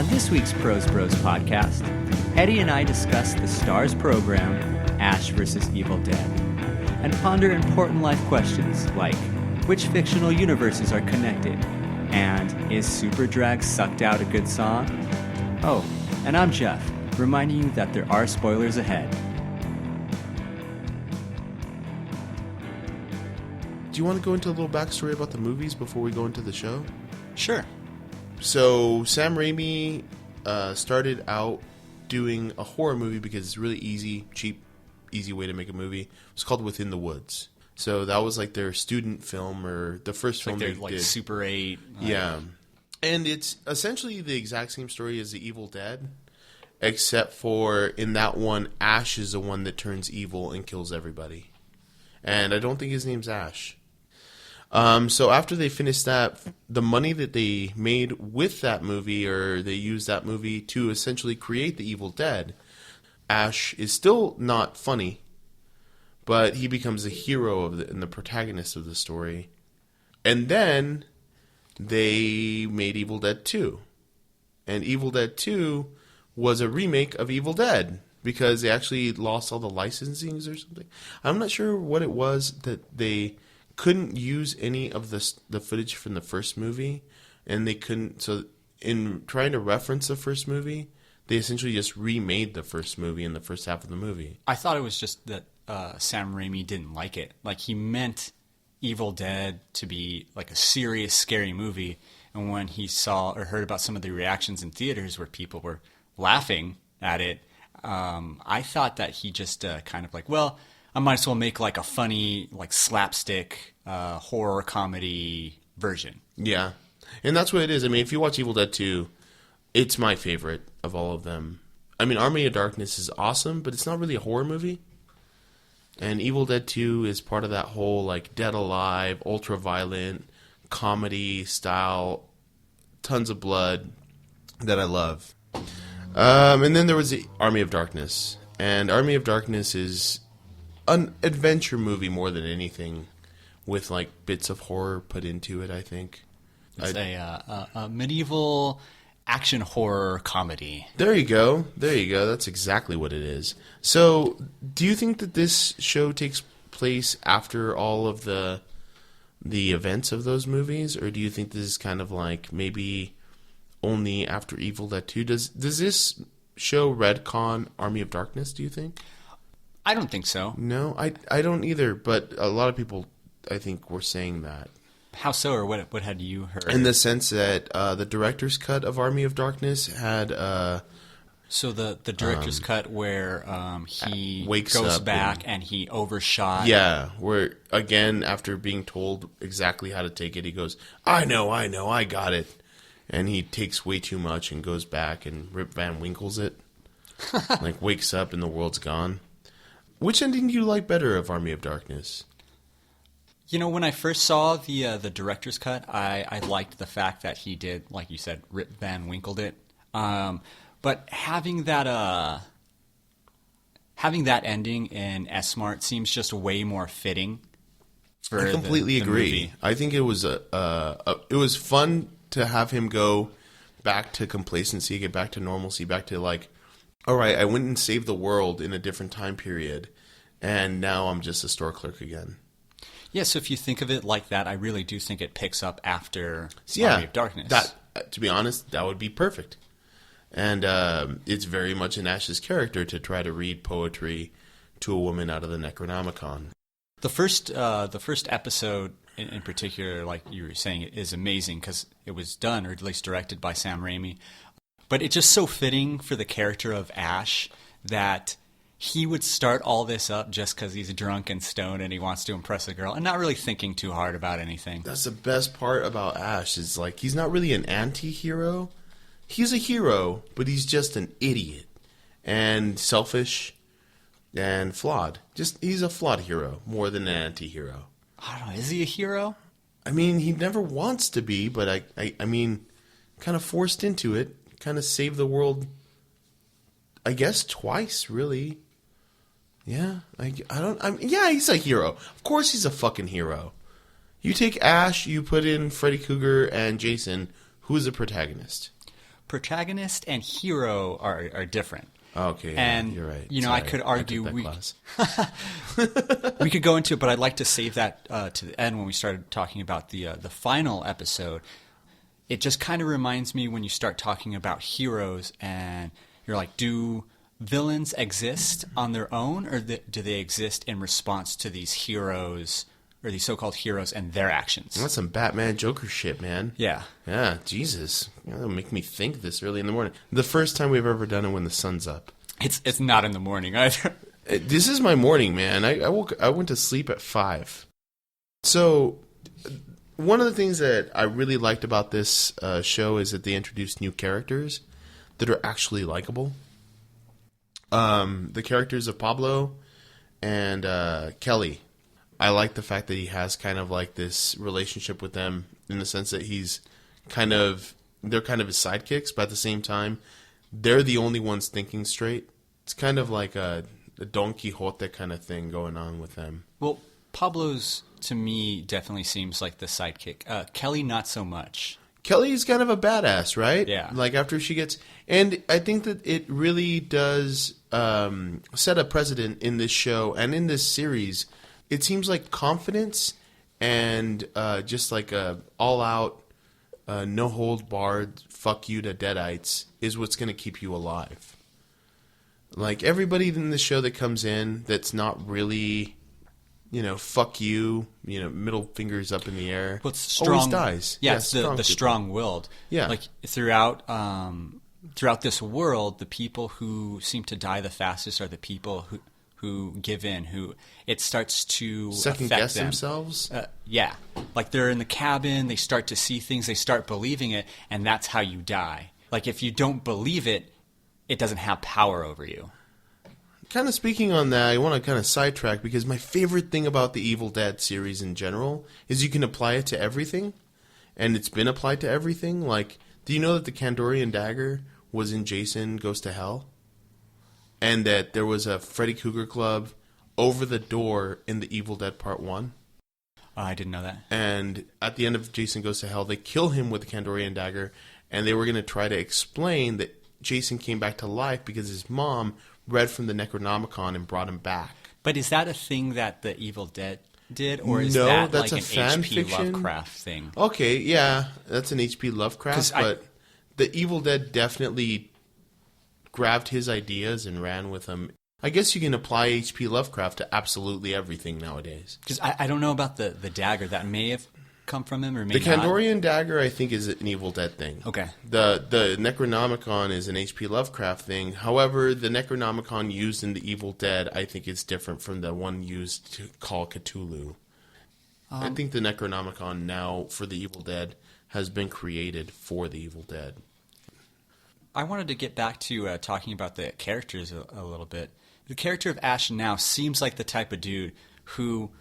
On this week's Pros Bros podcast, Eddie and I discuss the Starz program, Ash vs. Evil Dead, and ponder important life questions like which fictional universes are connected, and is Super Drag Sucked Out a good song? Oh, and I'm Jeff, reminding you that there are spoilers ahead. Do you want to go into a little backstory about the movies before we go into the show? Sure. So, Sam Raimi started out doing a horror movie because it's really easy, cheap, easy way to make a movie. It's called Within the Woods. So that was like their student film, or the first film they did. Super 8. Yeah. And it's essentially the exact same story as The Evil Dead, except for in that one, Ash is the one that turns evil and kills everybody. And I don't think his name's Ash. So after they finished that, the money that they made with that movie, or they used that movie to essentially create The Evil Dead, Ash is still not funny, but he becomes the hero of and the protagonist of the story. And then they made Evil Dead 2. And Evil Dead 2 was a remake of Evil Dead, because they actually lost all the licensings or something. I'm not sure what it was that they couldn't use any of the footage from the first movie, and they couldn't. So in trying to reference the first movie, they essentially just remade the first movie in the first half of the movie. I thought it was just that Sam Raimi didn't like it. Like, he meant Evil Dead to be like a serious, scary movie, and when he saw or heard about some of the reactions in theaters where people were laughing at it, I thought that he just kind of like, well, I might as well make like a funny, like slapstick horror comedy version. Yeah, and that's what it is. I mean, if you watch Evil Dead 2, it's my favorite of all of them. I mean, Army of Darkness is awesome, but it's not really a horror movie. And Evil Dead 2 is part of that whole like Dead Alive, ultra-violent comedy style, tons of blood that I love. And then there was the Army of Darkness. And Army of Darkness is an adventure movie more than anything, with like bits of horror put into it, I think. It's a medieval action horror comedy. There you go. There you go. That's exactly what it is. So, do you think that this show takes place after all of the events of those movies, or do you think this is kind of like maybe only after Evil Dead 2? Does this show retcon Army of Darkness, do you think? I don't think so. No, I don't either, but a lot of people, I think, were saying that. How so, or what had you heard? In the sense that the director's cut of Army of Darkness had... so the director's cut where he wakes goes up back and he overshot. Yeah, where, again, after being told exactly how to take it, he goes, I know, I got it. And he takes way too much and goes back and Rip Van Winkles it. Like, wakes up and the world's gone. Which ending do you like better of Army of Darkness? You know, when I first saw the director's cut, I liked the fact that he did, like you said, Rip Van Winkled it. But having that ending in S-Mart seems just way more fitting. For I completely agree. Movie. I think it was it was fun to have him go back to complacency, get back to normalcy, back to like, all right, I went and saved the world in a different time period, and now I'm just a store clerk again. Yeah, so if you think of it like that, I really do think it picks up after Yeah, Army of Darkness. That, to be honest, that would be perfect. And it's very much in Ash's character to try to read poetry to a woman out of the Necronomicon. The first episode in particular, like you were saying, is amazing because it was done, or at least directed, by Sam Raimi. But it's just so fitting for the character of Ash that he would start all this up just because he's drunk and stoned and he wants to impress a girl and not really thinking too hard about anything. That's the best part about Ash, is like, he's not really an anti-hero. He's a hero, but he's just an idiot and selfish and flawed. He's a flawed hero more than an anti-hero. I don't know. Is he a hero? I mean, he never wants to be, but I mean, kind of forced into it. Kind of saved the world, I guess, twice, really. Yeah, yeah, he's a hero. Of course he's a fucking hero. You take Ash, you put in Freddy Krueger and Jason, who is the protagonist? protagonist and hero are different. Okay, And, you're right. you know, Sorry, I could took argue that we class. we could go into it, but I'd like to save that to the end when we started talking about the final episode. It just kind of reminds me when you start talking about heroes, and you're like, do villains exist on their own, or do they exist in response to these heroes, or these so-called heroes and their actions? That's some Batman Joker shit, man. Yeah. Yeah, Jesus. That'll make me think this early in the morning. The first time we've ever done it when the sun's up. It's not in the morning either. This is my morning, man. I went to sleep at 5. So, one of the things that I really liked about this show is that they introduced new characters that are actually likable. The characters of Pablo and Kelly. I like the fact that he has kind of like this relationship with them in the sense that they're kind of his sidekicks, but at the same time, they're the only ones thinking straight. It's kind of like a Don Quixote kind of thing going on with them. Well, Pablo's, to me, definitely seems like the sidekick. Kelly, not so much. Kelly's kind of a badass, right? Yeah. Like after she gets, and I think that it really does set a precedent in this show and in this series. It seems like confidence and just like a all-out, no-hold-barred, fuck you to Deadites is what's going to keep you alive. Like everybody in the show that comes in that's not really, fuck you, middle fingers up in the air, Well, it's strong, always dies. Yeah, it's the people. strong-willed. Yeah. Like throughout this world, the people who seem to die the fastest are the people who give in, who it starts to Second affect guess them. themselves. Yeah, like they're in the cabin, they start to see things, they start believing it, and that's how you die. Like if you don't believe it, it doesn't have power over you. Kind of speaking on that, I want to kind of sidetrack because my favorite thing about the Evil Dead series in general is you can apply it to everything, and it's been applied to everything. Like, do you know that the Kandorian dagger was in Jason Goes to Hell? And that there was a Freddy Krueger Club over the door in the Evil Dead Part 1? I didn't know that. And at the end of Jason Goes to Hell, they kill him with the Kandorian dagger, and they were going to try to explain that Jason came back to life because his mom read from the Necronomicon and brought him back. But is that a thing that the Evil Dead did, or is No, that that's like a an fan H.P. fiction. Lovecraft thing? Okay, yeah, that's an H.P. Lovecraft, 'Cause but the Evil Dead definitely grabbed his ideas and ran with them. I guess you can apply H.P. Lovecraft to absolutely everything nowadays. Because I don't know about the dagger. That may have come from him or may The not. Kandorian dagger, I think, is an Evil Dead thing. Okay. The Necronomicon is an H.P. Lovecraft thing. However, the Necronomicon used in the Evil Dead, I think, is different from the one used to call Cthulhu. I think the Necronomicon now for the Evil Dead has been created for the Evil Dead. I wanted to get back to talking about the characters a little bit. The character of Ash now seems like the type of dude who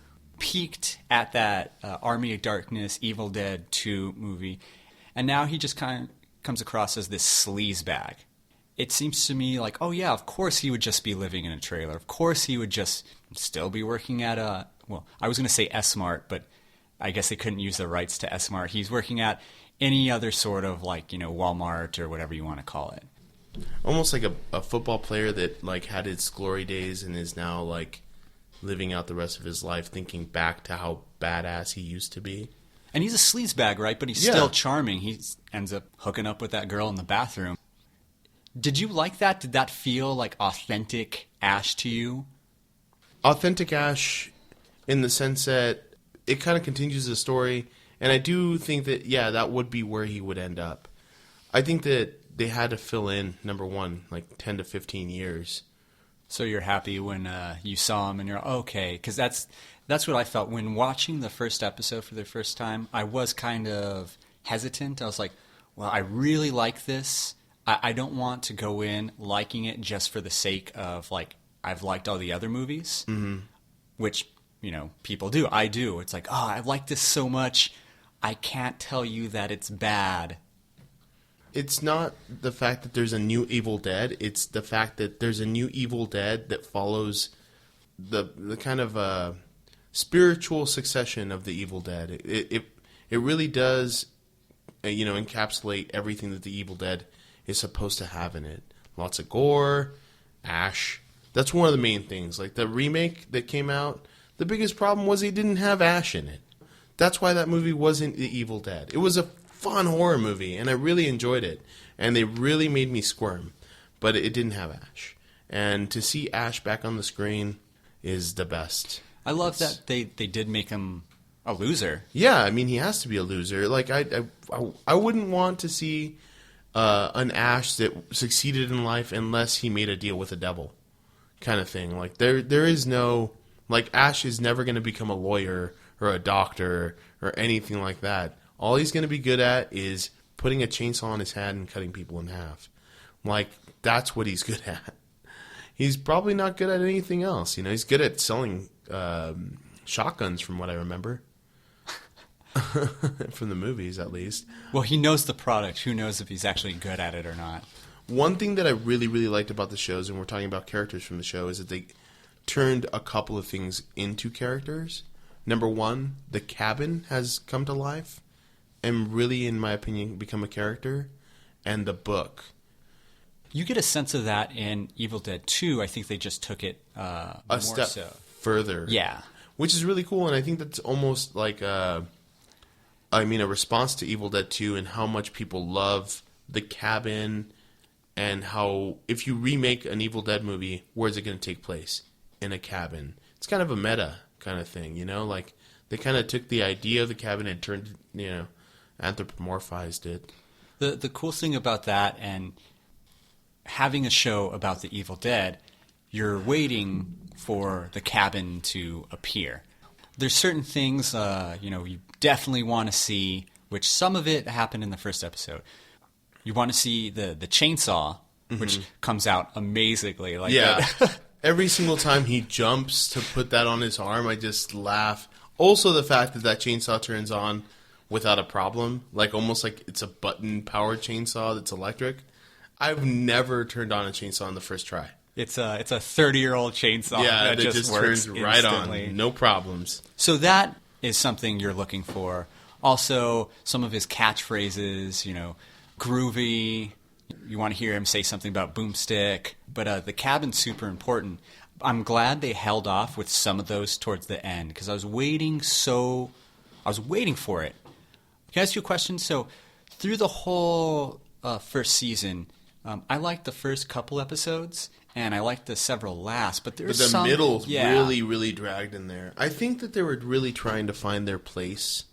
peaked at that Army of Darkness, Evil Dead 2 movie, and now he just kind of comes across as this sleazebag. It seems to me like, oh yeah, of course he would just be living in a trailer. Of course he would just still be working at I was going to say S-Mart, but I guess they couldn't use the rights to S-Mart. He's working at any other sort of Walmart or whatever you want to call it. Almost like a football player that had its glory days and is now living out the rest of his life thinking back to how badass he used to be. And he's a sleazebag, right? But he's still charming. He ends up hooking up with that girl in the bathroom. Did you like that? Did that feel like authentic Ash to you? Authentic Ash in the sense that it kind of continues the story, and I do think that, that would be where he would end up. I think that they had to fill in, number one, 10 to 15 years. So you're happy when you saw him and you're okay, because that's what I felt when watching the first episode for the first time. I was kind of hesitant. I was like, well, I really like this. I don't want to go in liking it just for the sake of I've liked all the other movies, which people do. I do. It's like, oh, I like this so much. I can't tell you that it's bad. It's not the fact that there's a new Evil Dead. It's the fact that there's a new Evil Dead that follows the kind of spiritual succession of the Evil Dead. It really does, encapsulate everything that the Evil Dead is supposed to have in it. Lots of gore, Ash. That's one of the main things. Like the remake that came out, the biggest problem was he didn't have Ash in it. That's why that movie wasn't The Evil Dead. It was a fun horror movie, and I really enjoyed it. And they really made me squirm. But it didn't have Ash. And to see Ash back on the screen is the best. I love that they did make him a loser. Yeah, I mean, he has to be a loser. Like, I wouldn't want to see an Ash that succeeded in life unless he made a deal with the devil, kind of thing. Like, there is no... Like, Ash is never going to become a lawyer or a doctor or anything like that. All he's going to be good at is putting a chainsaw on his head and cutting people in half. Like, that's what he's good at. He's probably not good at anything else. You know, he's good at selling shotguns, from what I remember. From the movies, at least. Well, he knows the product. Who knows if he's actually good at it or not? One thing that I really, really liked about the shows, and we're talking about characters from the show, is that they turned a couple of things into characters. Number one, the cabin has come to life and really, in my opinion, become a character. And the book. You get a sense of that in Evil Dead 2. I think they just took it a more step so. further. Yeah. Which is really cool, and I think that's almost like a response to Evil Dead 2 and how much people love the cabin and how, if you remake an Evil Dead movie, where is it going to take place? In a cabin. It's kind of a meta kind of thing, you know? Like, they kind of took the idea of the cabin and turned, anthropomorphized it. The cool thing about that and having a show about the Evil Dead, you're waiting for the cabin to appear. There's certain things, you definitely want to see, which some of it happened in the first episode. You want to see the chainsaw, which comes out amazingly. Like yeah. that. Every single time he jumps to put that on his arm, I just laugh. Also, the fact that chainsaw turns on without a problem, like almost like it's a button-powered chainsaw that's electric. I've never turned on a chainsaw on the first try. It's a 30-year-old chainsaw that just turns works right instantly. on, no problems. So that is something you're looking for. Also, some of his catchphrases, groovy. You want to hear him say something about boomstick. But the cabin's super important. I'm glad they held off with some of those towards the end because I was waiting for it. Can I ask you a question? So through the whole first season, I liked the first couple episodes, and I liked the several last. But the middle's really, really dragged in there. I think that they were really trying to find their place,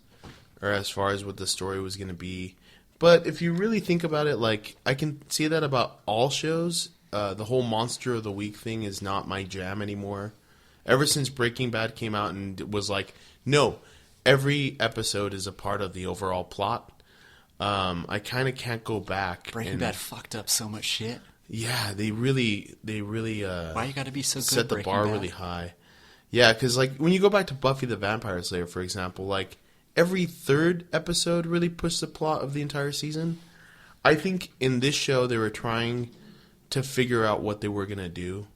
or as far as what the story was going to be. But if you really think about it, like, I can see that about all shows. The whole Monster of the Week thing is not my jam anymore. Ever since Breaking Bad came out and it was like, no, every episode is a part of the overall plot. I kind of can't go back. Breaking Bad fucked up so much shit. Yeah, they really. Why you got to be so good? Set the bar really high. Yeah, because like when you go back to Buffy the Vampire Slayer, for example, like every third episode really pushed the plot of the entire season. I think in this show they were trying to figure out what they were gonna do,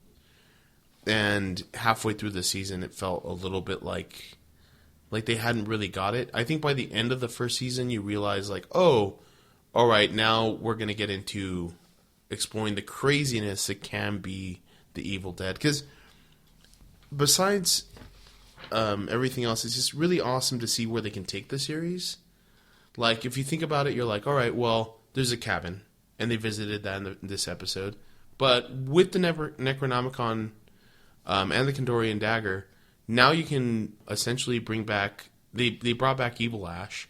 and halfway through the season, it felt a little bit like they hadn't really got it. I think by the end of the first season, you realize, like, oh, all right, now we're going to get into exploring the craziness that can be the Evil Dead. Because besides everything else, it's just really awesome to see where they can take the series. Like, if you think about it, you're like, all right, well, there's a cabin, and they visited that in this episode. But with the Necronomicon and the Kandorian Dagger, now you can essentially bring back... They brought back Evil Ash.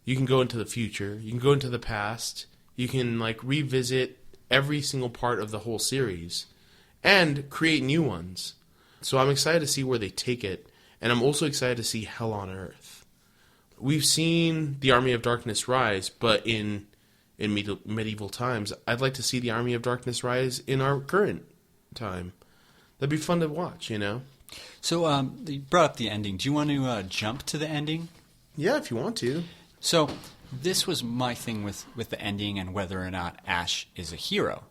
You can go into the future. You can go into the past. You can like revisit every single part of the whole series and create new ones. So I'm excited to see where they take it. And I'm also excited to see Hell on Earth. We've seen the Army of Darkness rise, but in medieval times, I'd like to see the Army of Darkness rise in our current time. That'd be fun to watch, you know? So you brought up the ending. Do you want to jump to the ending? Yeah, if you want to. So this was my thing with the ending and whether or not Ash is a hero.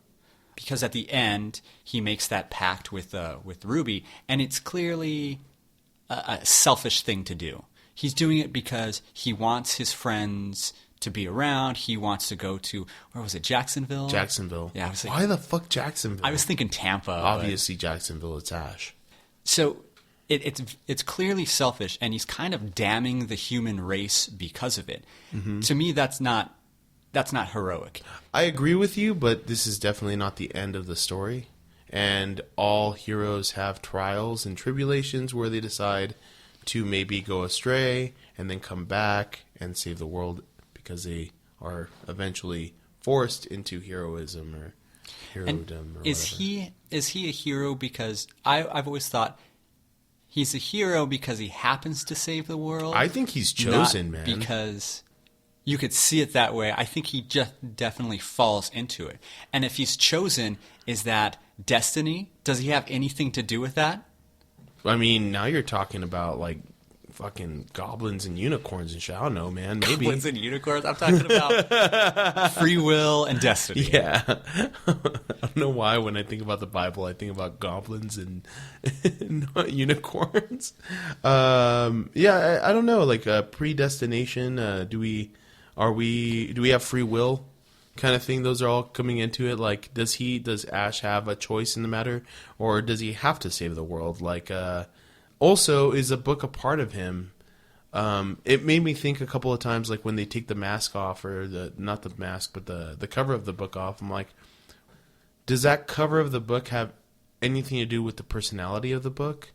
Because at the end, he makes that pact with Ruby, and it's clearly a selfish thing to do. He's doing it because he wants his friends to be around. He wants to go to, where was it, Jacksonville? Jacksonville. Yeah, I was like, why the fuck Jacksonville? I was thinking Tampa. Obviously, Jacksonville. It's Ash. So it's clearly selfish, and he's kind of damning the human race because of it. Mm-hmm. To me, that's not heroic. I agree with you, but this is definitely not the end of the story. And all heroes have trials and tribulations where they decide to maybe go astray and then come back and save the world because they are eventually forced into heroism or herodom or Is whatever. he a hero because I've always thought he's a hero because he happens to save the world? I think he's chosen, not man. Because you could see it that way. I think he just definitely falls into it. And if he's chosen, is that destiny? Does he have anything to do with that? I mean, now you're talking about like fucking goblins and unicorns and shit. I don't know, man. Maybe. Goblins and unicorns? I'm talking about free will and destiny. Yeah. I don't know why when I think about the Bible, I think about goblins and unicorns. Yeah, I don't know. Like predestination, do we have free will kind of thing? Those are all coming into it. Like, does Ash have a choice in the matter, or does he have to save the world? Like, also, is a book a part of him? It made me think a couple of times, like when they take the mask off, or not the mask, but the cover of the book off. I'm like, does that cover of the book have anything to do with the personality of the book?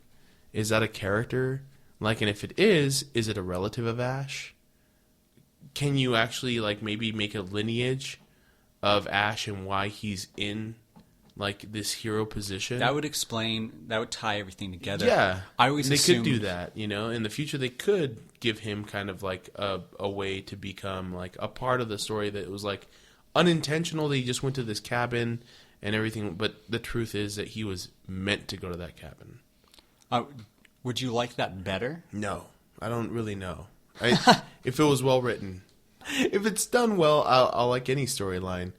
Is that a character? Like, and if it is it a relative of Ash? Can you actually like maybe make a lineage of Ash and why he's in like this hero position? That would tie everything together. Yeah, I always they assumed, could do that. You know, in the future they could give him kind of like a way to become like a part of the story that was like unintentional. That he just went to this cabin and everything, but the truth is that he was meant to go to that cabin. Would you like that better? No, I don't really know. If it was well written, if it's done well, I'll like any storyline.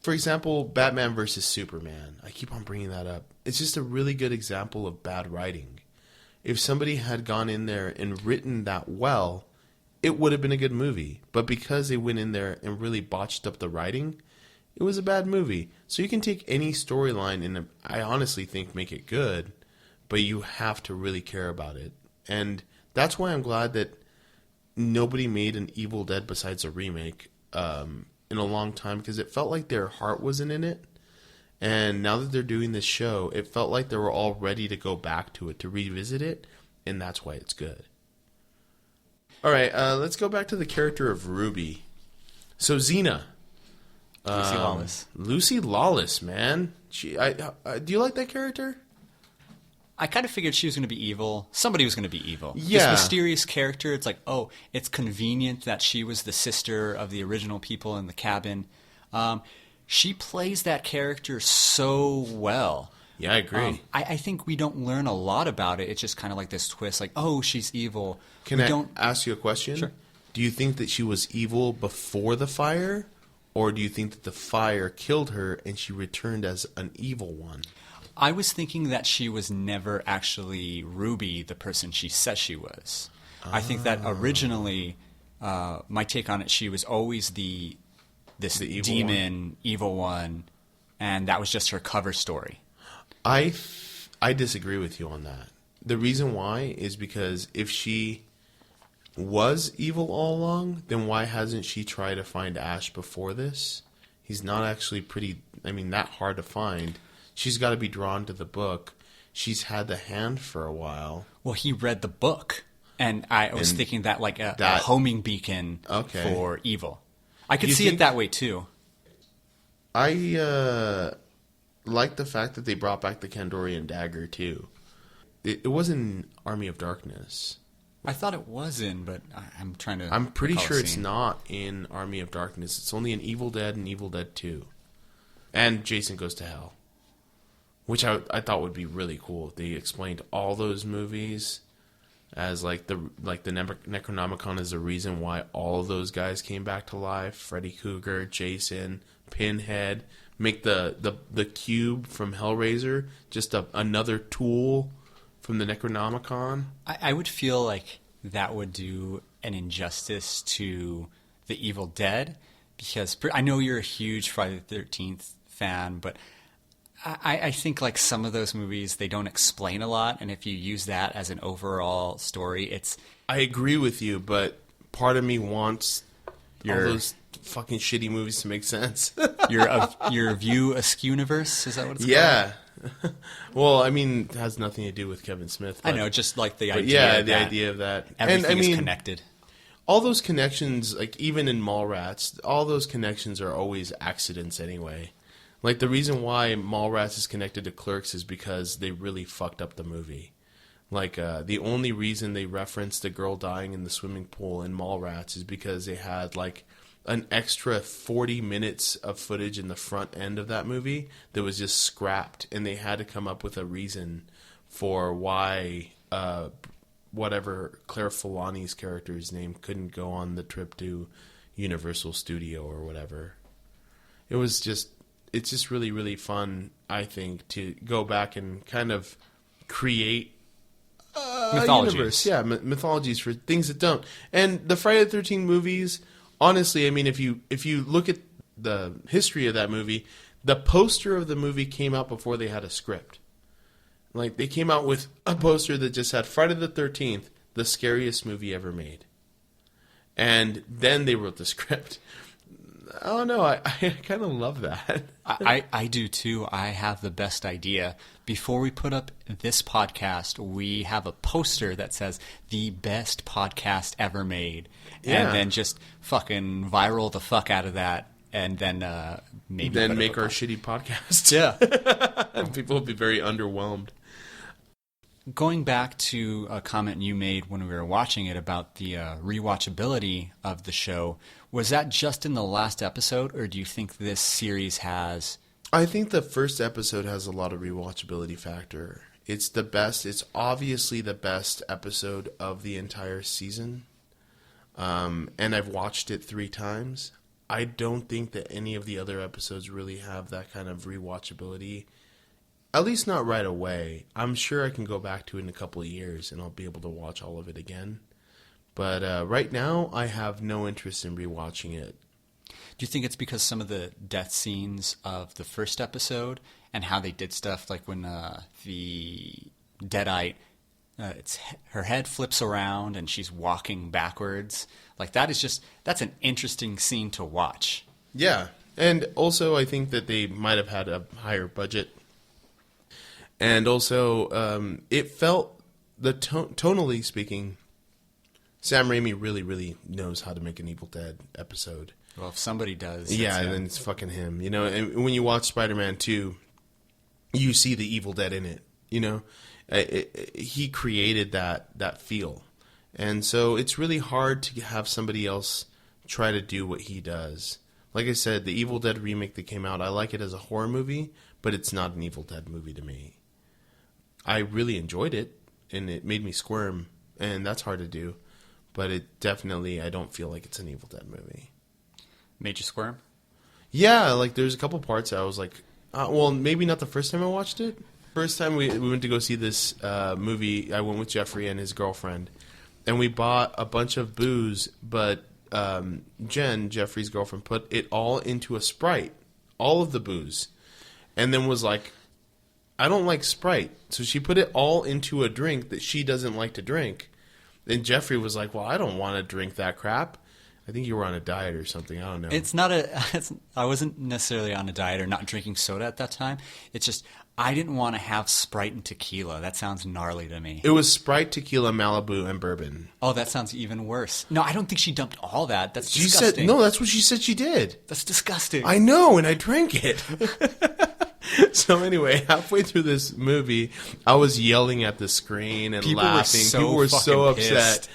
For example, Batman versus Superman. I keep on bringing that up. It's just a really good example of bad writing. If somebody had gone in there and written that well, it would have been a good movie. But because they went in there and really botched up the writing, it was a bad movie. So you can take any storyline and I honestly think make it good, but you have to really care about it. And that's why I'm glad that nobody made an Evil Dead besides a remake in a long time, because it felt like their heart wasn't in it. And now that they're doing this show, it felt like they were all ready to go back to it, to revisit it, and that's why it's good. All right, let's go back to the character of Ruby. So Xena. Lucy Lawless. Lucy Lawless, man. Do you like that character? I kind of figured she was going to be evil. Somebody was going to be evil. Yeah. This mysterious character, it's like, oh, it's convenient that she was the sister of the original people in the cabin. She plays that character so well. Yeah, I agree. I think we don't learn a lot about it. It's just kind of like this twist, like, oh, she's evil. Can I ask you a question? Sure. Do you think that she was evil before the fire, or do you think that the fire killed her and she returned as an evil one? I was thinking that she was never actually Ruby, the person she said she was. I think that originally, my take on it, she was always the evil demon, evil one, and that was just her cover story. I disagree with you on that. The reason why is because if she was evil all along, then why hasn't she tried to find Ash before this? He's not actually that hard to find. She's got to be drawn to the book. She's had the hand for a while. Well, he read the book, and I was thinking that like a homing beacon for evil. I could see it that way too. I like the fact that they brought back the Kandorian dagger too. It wasn't Army of Darkness. I thought it was in, but I'm trying to. I'm pretty sure it's not in Army of Darkness. It's only in Evil Dead and Evil Dead 2. And Jason Goes to Hell. Which I thought would be really cool if they explained all those movies as like the Necronomicon is the reason why all of those guys came back to life. Freddy Krueger, Jason, Pinhead. Make the cube from Hellraiser just another tool from the Necronomicon. I would feel like that would do an injustice to the Evil Dead, because I know you're a huge Friday the 13th fan, but I think like some of those movies, they don't explain a lot, and if you use that as an overall story, it's... I agree with you, but part of me wants all those fucking shitty movies to make sense. your View Askew-universe, is that what it's called? Yeah. Well, I mean, it has nothing to do with Kevin Smith. I know, just like the idea. Yeah, of the that idea of that. everything and, is connected. All those connections, like even in Mallrats, all those connections are always accidents anyway. Like the reason why Mallrats is connected to Clerks is because they really fucked up the movie. Like the only reason they referenced the girl dying in the swimming pool in Mallrats is because they had like an extra 40 minutes of footage in the front end of that movie that was just scrapped, and they had to come up with a reason for why whatever Claire Filani's character's name couldn't go on the trip to Universal Studio or whatever. It's just really, really fun, I think, to go back and kind of create Mythologies. a universe. Yeah, mythologies for things that don't. And the Friday the 13th movies, honestly, I mean, if you look at the history of that movie, the poster of the movie came out before they had a script. Like, they came out with a poster that just had Friday the 13th, the scariest movie ever made. And then they wrote the script. I don't know. I kind of love that. I do too. I have the best idea. Before we put up this podcast, we have a poster that says the best podcast ever made. Yeah. And then just fucking viral the fuck out of that. And then maybe then make our shitty podcast. Yeah. And people will be very underwhelmed. Going back to a comment you made when we were watching it about the rewatchability of the show, was that just in the last episode, or do you think this series has... I think the first episode has a lot of rewatchability factor. It's the best. It's obviously the best episode of the entire season. And I've watched it 3 times. I don't think that any of the other episodes really have that kind of rewatchability. At least not right away. I'm sure I can go back to it in a couple of years and I'll be able to watch all of it again. But right now, I have no interest in rewatching it. Do you think it's because some of the death scenes of the first episode and how they did stuff like when the Deadite, her head flips around and she's walking backwards? Like that's an interesting scene to watch. Yeah. And also I think that they might have had a higher budget. And also it felt, tonally speaking, Sam Raimi really, really knows how to make an Evil Dead episode. Well, if somebody does. Yeah, then it's fucking him. You know, and when you watch Spider-Man 2, you see the Evil Dead in it. You know, he created that feel. And so it's really hard to have somebody else try to do what he does. Like I said, the Evil Dead remake that came out, I like it as a horror movie, but it's not an Evil Dead movie to me. I really enjoyed it, and it made me squirm, and that's hard to do. But it definitely, I don't feel like it's an Evil Dead movie. Made you squirm? Yeah, like there's a couple parts I was like, well, maybe not the first time I watched it. First time we went to go see this movie, I went with Jeffrey and his girlfriend. And we bought a bunch of booze, but Jen, Jeffrey's girlfriend, put it all into a Sprite. All of the booze. And then was like, I don't like Sprite. So she put it all into a drink that she doesn't like to drink. And Jeffrey was like, well, I don't want to drink that crap. I think you were on a diet or something. I don't know. I wasn't necessarily on a diet or not drinking soda at that time. It's just, I didn't want to have Sprite and tequila. That sounds gnarly to me. It was Sprite, tequila, Malibu, and bourbon. Oh, that sounds even worse. No, I don't think she dumped all that. That's She disgusting. said, no, that's what she said she did. That's disgusting. I know, and I drank it. So anyway, halfway through this movie, I was yelling at the screen and laughing. People were so upset.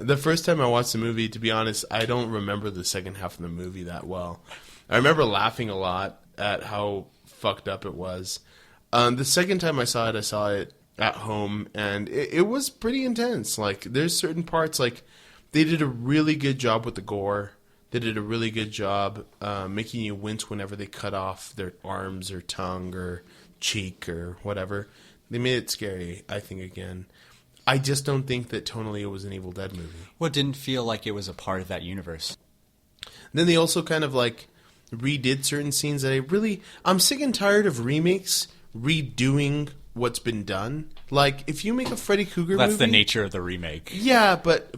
The first time I watched the movie, to be honest, I don't remember the second half of the movie that well. I remember laughing a lot at how fucked up it was. The second time I saw it at home, and it was pretty intense. Like, there's certain parts, like, they did a really good job with the gore. They did a really good job making you wince whenever they cut off their arms or tongue or cheek or whatever. They made it scary, I think, again. I just don't think that tonally it was an Evil Dead movie. Well, it didn't feel like it was a part of that universe. Then they also kind of like redid certain scenes that I'm sick and tired of remakes redoing what's been done. Like, if you make a Freddy Krueger movie... That's the nature of the remake. Yeah, but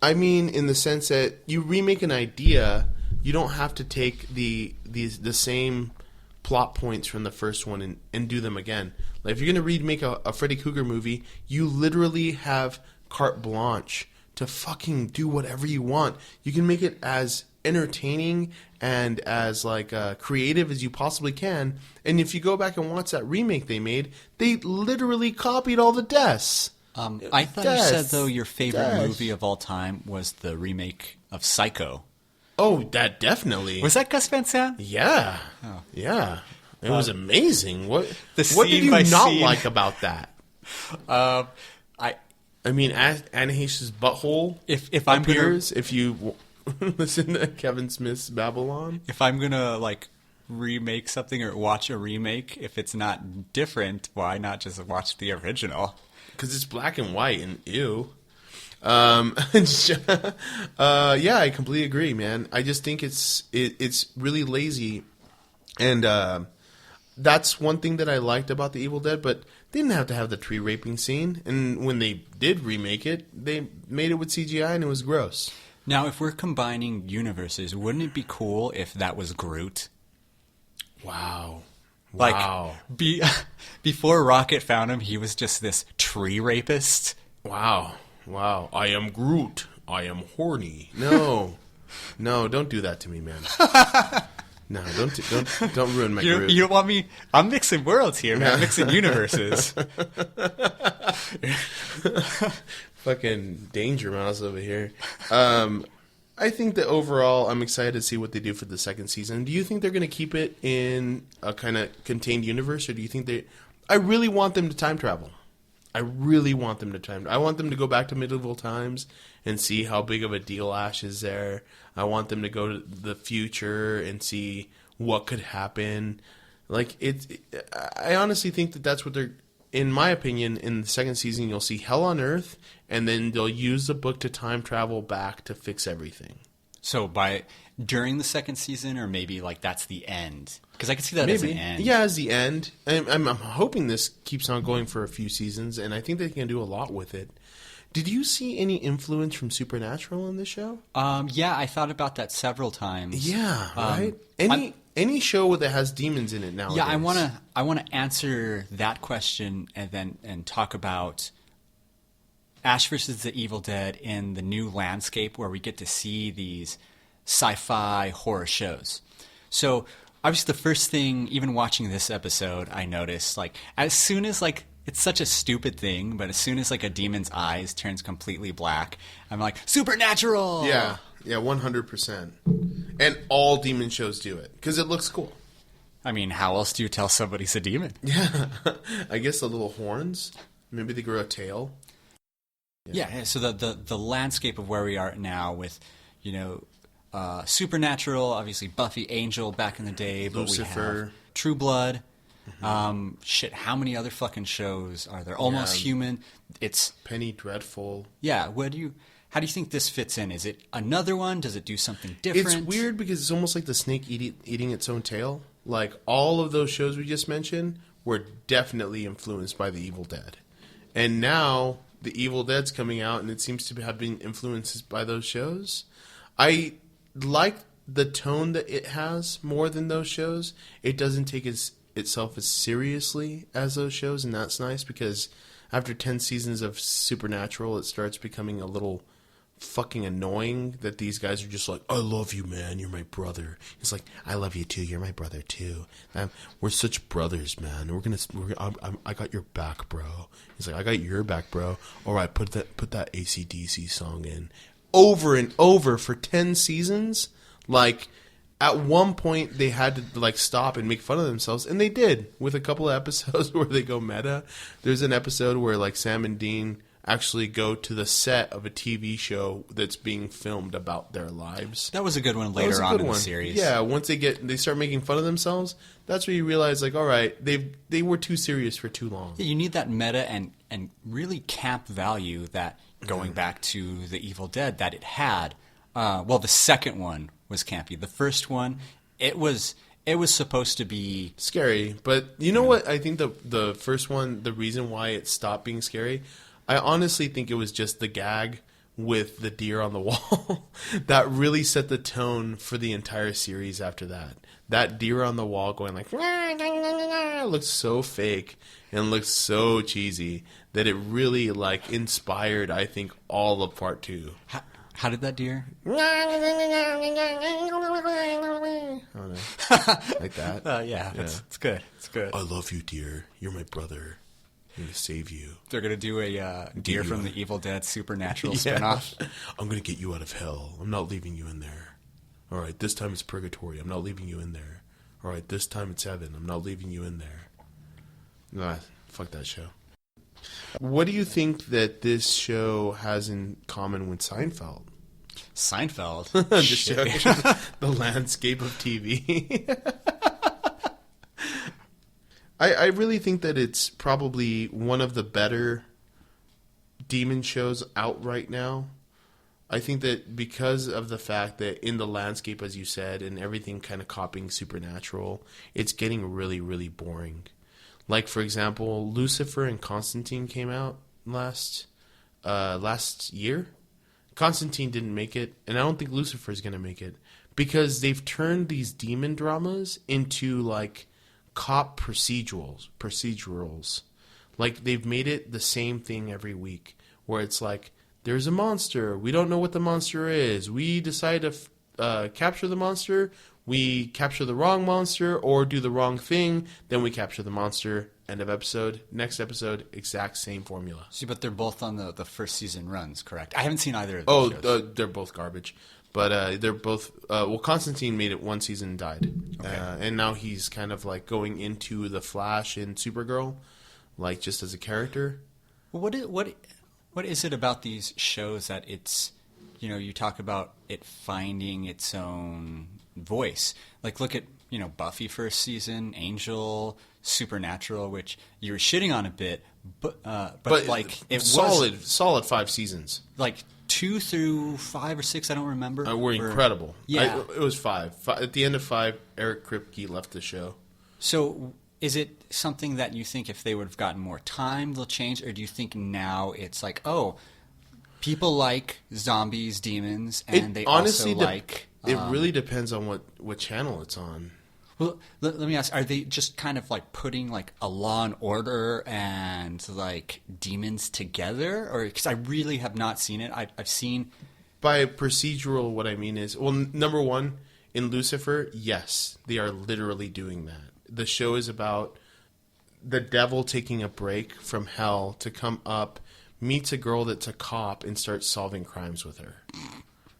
I mean in the sense that you remake an idea, you don't have to take the same plot points from the first one and do them again. Like, if you're going to remake a Freddy Krueger movie, you literally have carte blanche to fucking do whatever you want. You can make it as entertaining and as like creative as you possibly can. And if you go back and watch that remake they made, they literally copied all the deaths. I thought you said, though, your favorite movie of all time was the remake of Psycho. Oh, that definitely. Was that Gus Van Sant? Yeah. Oh. Yeah. It was amazing. What did scene you by not scene. like about that? I mean, Anne Heche's butthole if I'm appears if you listen to Kevin Smith's Babylon. If I'm gonna like remake something or watch a remake, if it's not different, why not just watch the original? Because it's black and white and ew. Yeah, I completely agree, man. I just think it's really lazy, and that's one thing that I liked about The Evil Dead. But they didn't have to have the tree raping scene, and when they did remake it, they made it with CGI, and it was gross. Now, if we're combining universes, wouldn't it be cool if that was Groot? Wow. Like, wow. Before Rocket found him, he was just this tree rapist. Wow. Wow. I am Groot. I am horny. No. No, don't do that to me, man. No, don't ruin my Groot. You don't want me... I'm mixing worlds here, man. I'm mixing universes. Fucking Danger Mouse over here. I think that overall, I'm excited to see what they do for the second season. Do you think they're going to keep it in a kind of contained universe, or do you think they... I really want them to time travel. I really want them to time... I want them to go back to medieval times and see how big of a deal Ash is there. I want them to go to the future and see what could happen. Like, I honestly think that that's what they're... In my opinion, in the second season, you'll see Hell on Earth, and then they'll use the book to time travel back to fix everything. So during the second season, or maybe like that's the end? Because I can see that as the end. Yeah, as the end. I'm hoping this keeps on going for a few seasons, and I think they can do a lot with it. Did you see any influence from Supernatural in this show? Yeah, I thought about that several times. Yeah, right? Any show that has demons in it nowadays. Yeah, I wanna answer that question and talk about Ash versus the Evil Dead in the new landscape where we get to see these sci-fi horror shows. So obviously the first thing, even watching this episode, I noticed, like, as soon as, like, it's such a stupid thing, but as soon as, like, a demon's eyes turns completely black, I'm like, Supernatural! Yeah, 100%. And all demon shows do it, because it looks cool. I mean, how else do you tell somebody's a demon? Yeah, I guess the little horns. Maybe they grow a tail. Yeah, so the landscape of where we are now with, you know, Supernatural, obviously Buffy, Angel back in the day, but Lucifer. we have True Blood. Shit, how many other fucking shows are there? Almost Human. It's Penny Dreadful. Yeah, how do you think this fits in? Is it another one? Does it do something different? It's weird because it's almost like the snake eating its own tail. Like, all of those shows we just mentioned were definitely influenced by The Evil Dead. And now The Evil Dead's coming out, and it seems to have been influenced by those shows. I like the tone that it has more than those shows. It doesn't take itself as seriously as those shows, and that's nice because after 10 seasons of Supernatural, it starts becoming a little fucking annoying that these guys are just like, I love you, man, you're my brother. It's like, I love you too, you're my brother too. We're such brothers, man. I got your back, bro. He's like, I got your back, bro. All right, put that AC/DC song in over and over for 10 seasons. Like, at one point they had to like stop and make fun of themselves, and they did with a couple of episodes where they go meta. There's an episode where like Sam and Dean actually go to the set of a TV show that's being filmed about their lives. That was a good one later on in the series. Yeah, once they start making fun of themselves, that's where you realize, like, all right, they were too serious for too long. Yeah, you need that meta and really camp value that, going back to The Evil Dead, that it had. Well, the second one was campy. The first one, it was supposed to be scary, but you know what? I think the first one, the reason why it stopped being scary, I honestly think it was just the gag with the deer on the wall that really set the tone for the entire series after that. That deer on the wall going like looks so fake and looks so cheesy that it really like inspired, I think, all of part 2. How did that deer? I don't know. Like that. Yeah, it's good. It's good. I love you, dear. You're my brother. I'm going to save you. They're going to do a Deer from the Evil Dead Supernatural spinoff. I'm going to get you out of hell. I'm not leaving you in there. All right, this time it's purgatory. I'm not leaving you in there. All right, this time it's heaven. I'm not leaving you in there. Nah, fuck that show. What do you think that this show has in common with Seinfeld? Seinfeld? The landscape of TV. I really think that it's probably one of the better demon shows out right now. I think that because of the fact that in the landscape, as you said, and everything kind of copying Supernatural, it's getting really, really boring. Like, for example, Lucifer and Constantine came out last year. Constantine didn't make it, and I don't think Lucifer is going to make it, because they've turned these demon dramas into, like, cop procedurals. Like, they've made it the same thing every week, where it's like, there's a monster, we don't know what the monster is, we decide to capture the monster, we capture the wrong monster, or do the wrong thing, then we capture the monster, end of episode, next episode, exact same formula. See, but they're both on the first season runs, correct? I haven't seen either of those shows. They're both garbage. But they're both... Constantine made it one season and died. Okay. And now he's kind of like going into The Flash and Supergirl, like just as a character. What is it about these shows that it's... you talk about it finding its own voice. Like, look at, Buffy first season, Angel, Supernatural, which you were shitting on a bit, but like it was solid 5 seasons. Like 2 through 5 or 6, I don't remember. Were incredible. Yeah, it was 5. At the end of 5, Eric Kripke left the show. So, is it something that you think if they would have gotten more time, they'll change, or do you think now it's like, oh, people like zombies, demons, and they honestly also like... It really depends on what channel it's on. Well, let me ask, are they just kind of like putting like a Law and Order and like demons together? Or because I really have not seen it. I've seen... By procedural, what I mean is, well, number one, in Lucifer, yes, they are literally doing that. The show is about the devil taking a break from hell to come up, meets a girl that's a cop, and starts solving crimes with her.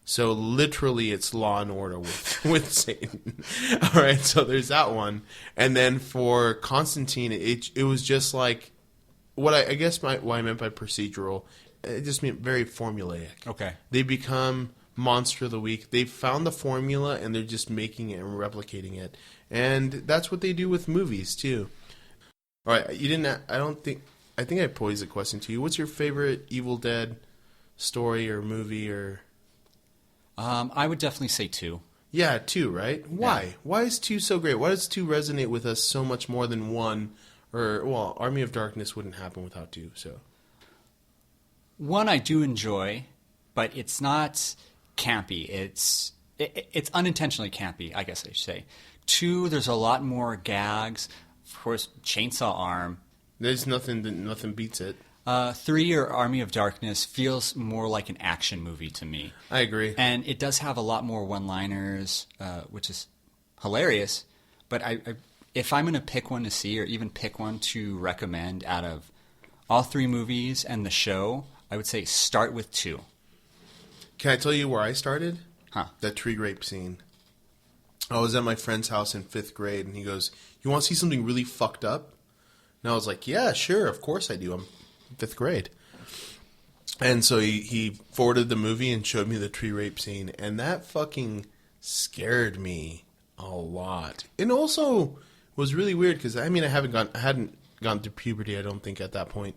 So literally, it's Law and Order with Satan. All right, so there's that one. And then for Constantine, it was just like what I guess what I meant by procedural. It just meant very formulaic. Okay. They become Monster of the Week. They found the formula and they're just making it and replicating it. And that's what they do with movies too. All right, you didn't. I think I posed a question to you. What's your favorite Evil Dead story or movie or? I would definitely say 2. Yeah, 2, right? Why? Yeah. Why is 2 so great? Why does 2 resonate with us so much more than 1? Or, well, Army of Darkness wouldn't happen without 2, so. 1 I do enjoy, but it's not campy. It's unintentionally campy, I guess I should say. 2, there's a lot more gags. Of course, chainsaw arm. There's nothing beats it. 3 or Army of Darkness feels more like an action movie to me. I agree. And it does have a lot more one-liners, which is hilarious. But if I'm going to pick one to see or even pick one to recommend out of all 3 movies and the show, I would say start with 2. Can I tell you where I started? Huh. That tree grape scene. I was at my friend's house in 5th grade, and he goes, "You want to see something really fucked up?" And I was like, "Yeah, sure, of course I do. I'm 5th grade." And so he forwarded the movie and showed me the tree rape scene, and that fucking scared me a lot. And also was really weird because I hadn't gone through puberty, I don't think, at that point.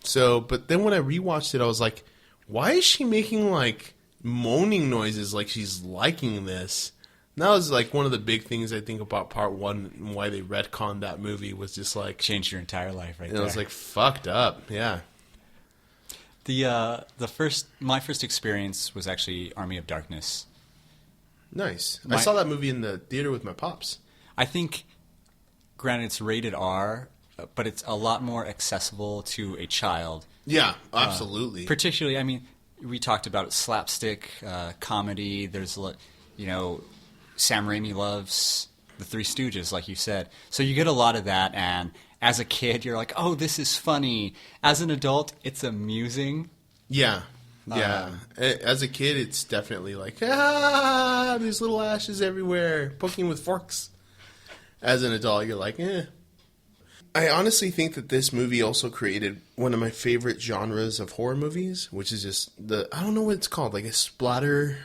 So, but then when I rewatched it, I was like, why is she making like moaning noises like she's liking this. And that was like one of the big things I think about part one and why they retconned that movie was just like Changed your entire life right it there. was like fucked up. Yeah. My first experience was actually Army of Darkness. Nice. I saw that movie in the theater with my pops. I think, granted, it's rated R, but it's a lot more accessible to a child. Yeah, absolutely. Particularly, I mean, we talked about slapstick comedy. There's, Sam Raimi loves the Three Stooges, like you said. So you get a lot of that, and as a kid, you're like, oh, this is funny. As an adult, it's amusing. Yeah. Yeah. As a kid, it's definitely like, there's little ashes everywhere, poking with forks. As an adult, you're like, eh. I honestly think that this movie also created one of my favorite genres of horror movies, which is just I don't know what it's called, like a splatter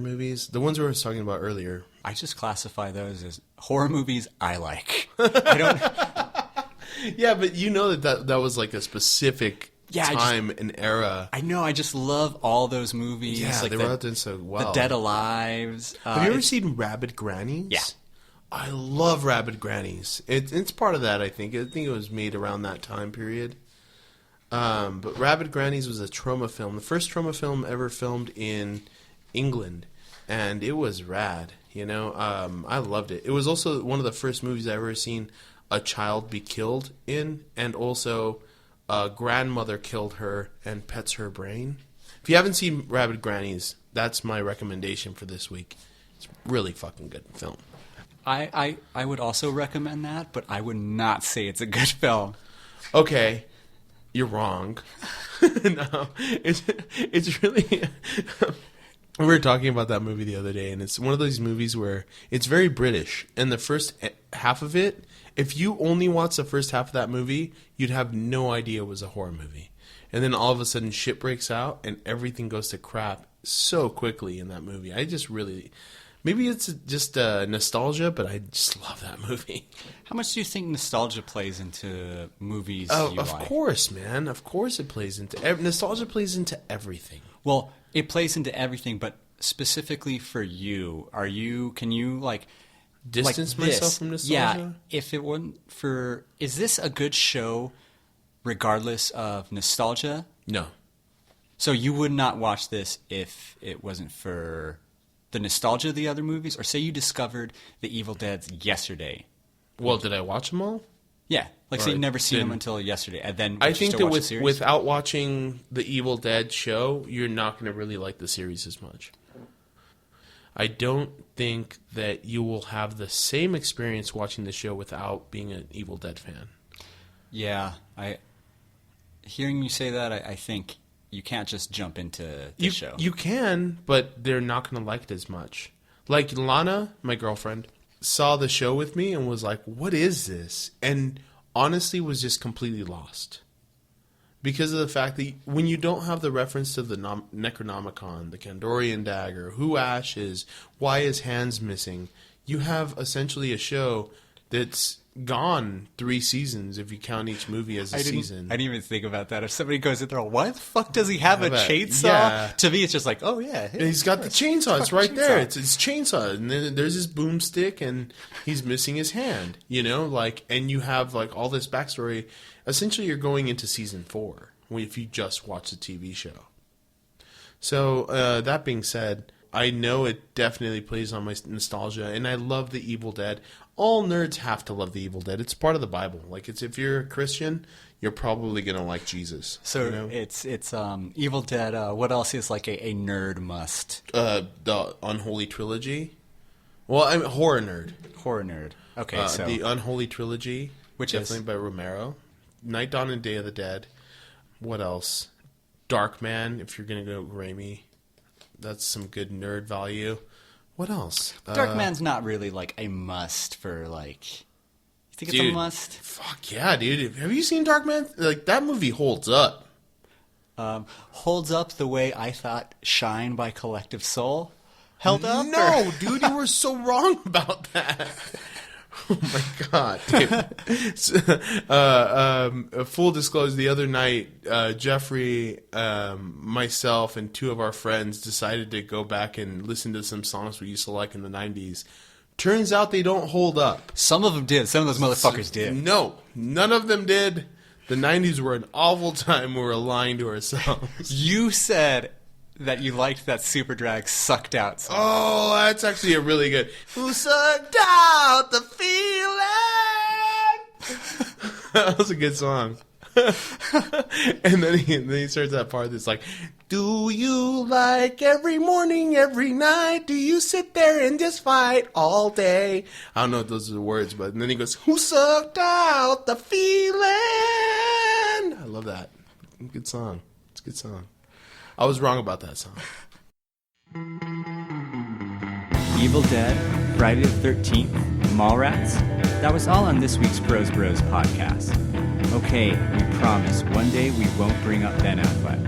movies. The ones we were talking about earlier. I just classify those as horror movies I like. I don't. Yeah, but you know that was like a specific time and era. I know. I just love all those movies. Yeah, like they were out there so well. The Dead Alives. Have you ever seen Rabid Grannies? Yeah. I love Rabid Grannies. It's part of that, I think. I think it was made around that time period. But Rabid Grannies was a trauma film. The first trauma film ever filmed in England. And it was rad, I loved it. It was also one of the first movies I ever seen a child be killed in. And also a grandmother killed her and pets her brain. If you haven't seen Rabid Grannies, that's my recommendation for this week. It's really fucking good film. I would also recommend that, but I would not say it's a good film. Okay, you're wrong. No, it's really... We were talking about that movie the other day, and it's one of those movies where it's very British. And the first half of it, if you only watch the first half of that movie, you'd have no idea it was a horror movie. And then all of a sudden shit breaks out, and everything goes to crap so quickly in that movie. I just really... Maybe it's just nostalgia, but I just love that movie. How much do you think nostalgia plays into movies you like? Of course, man. Of course it plays into... Nostalgia plays into everything. Well, it plays into everything, but specifically for you, can you distance myself from nostalgia? Yeah, if it wasn't for... Is this a good show regardless of nostalgia? No. So you would not watch this if it wasn't for... the nostalgia of the other movies, or say you discovered The Evil Dead yesterday. Well, did I watch them all? Yeah, say you'd never seen then, them until yesterday, and then I think that without watching the Evil Dead show, you're not going to really like the series as much. I don't think that you will have the same experience watching the show without being an Evil Dead fan. Yeah, hearing you say that, I think you can't just jump into the show. You can, but they're not going to like it as much. Like Lana, my girlfriend, saw the show with me and was like, what is this? And honestly was just completely lost. Because of the fact that when you don't have the reference to the Necronomicon, the Kandorian dagger, who Ash is, why his hand's missing, you have essentially a show that's gone 3 seasons if you count each movie as a season. I didn't even think about that. If somebody goes in there, why the fuck does he have a chainsaw? Yeah. To me, it's just like, oh yeah, he's got the chainsaw. It's right there. It's chainsaw, and then there's his boomstick, and he's missing his hand. And you have all this backstory. Essentially, you're going into season 4 if you just watch the TV show. So that being said, I know it definitely plays on my nostalgia, and I love The Evil Dead. All nerds have to love The Evil Dead. It's part of the Bible. If you're a Christian, you're probably gonna like Jesus. So it's Evil Dead. What else is a nerd must? The Unholy Trilogy. Well, I'm a horror nerd. Horror nerd. Okay, so the Unholy Trilogy, which definitely by Romero. Night, Dawn, and Day of the Dead. What else? Darkman. If you're gonna go Raimi, that's some good nerd value. What else? Darkman's not really a must for You think it's a must? Fuck yeah, dude! Have you seen Darkman? That movie holds up. Holds up the way I thought Shine by Collective Soul held up. No, dude, you were so wrong about that. Oh my god, dude. Full disclosure, the other night, Jeffrey, myself, and two of our friends decided to go back and listen to some songs we used to like in the 90s. Turns out they don't hold up. Some of them did. Some of those motherfuckers did. No, none of them did. The 90s were an awful time. We were lying to ourselves. You said that you liked that Superdrag Sucked Out song. Oh, that's actually a really good. Who sucked out the feeling? That was a good song. And then he starts that part that's like, do you like every morning, every night? Do you sit there and just fight all day? I don't know if those are the words, but and then he goes, who sucked out the feeling? I love that. Good song. It's a good song. I was wrong about that song. Evil Dead, Friday the 13th, Mallrats. That was all on this week's Bros Bros podcast. Okay, we promise one day we won't bring up Ben Affleck.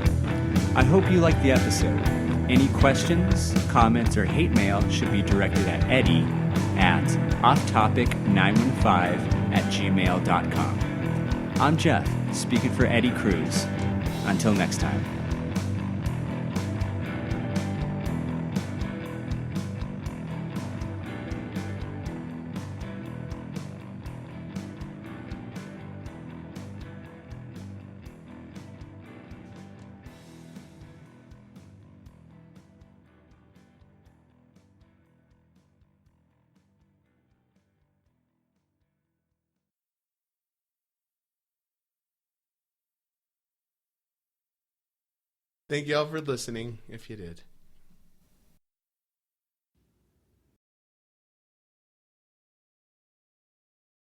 I hope you liked the episode. Any questions, comments, or hate mail should be directed at Eddie at offtopic915@gmail.com. I'm Jeff, speaking for Eddie Cruz. Until next time. Thank y'all for listening, if you did.